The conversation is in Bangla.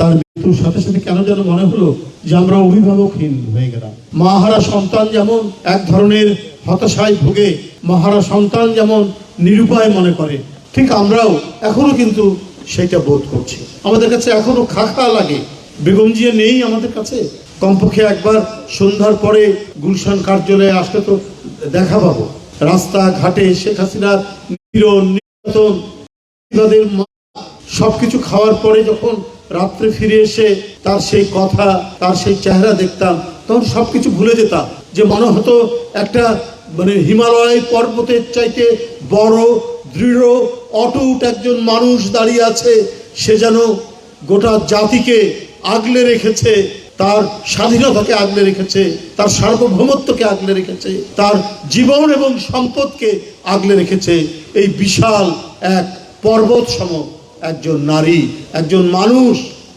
তার মৃত্যুর সাথে সাথে কেন যেন মনে হলো যে আমরা অভিভাবকহীন হয়ে গেলাম। মাহারা সন্তান যেমন এক ধরনের হতাশায় ভোগে, মাহারা সন্তান যেমন নিরুপায় মনে করে, ঠিক আমরাও এখনো কিন্তু সেটা বোধ করছি। আমাদের কাছে এখনো খা লাগে। বেগম জিয়া নেই আমাদের কাছে। কমপক্ষে একবার সন্ধ্যার পরে গুলশান কার্যালয়ে আসলে তো দেখা পাবো। রাস্তাঘাটে শেখ হাসিনার নির্যাতন, সবকিছু খাওয়ার পরে যখন রাত্রে ফিরে এসে তার সেই কথা, তার সেই চেহারা দেখতাম, তখন সবকিছু ভুলে যেতাম। যে মনে হতো একটা হিমালয় পর্বতের চাইতে বড়, দৃঢ়, অটুট একজন মানুষ দাঁড়িয়ে আছে। সে যেন গোটা জাতিকে আগলে রেখেছে, তার স্বাধীনতাকে আগলে রেখেছে, তার সার্বভৌমত্বকে আগলে রেখেছে, তার জীবন এবং সম্পদকে আগলে রেখেছে। এই বিশাল এক পর্বত সম একজন নারী, একজন মানুষ।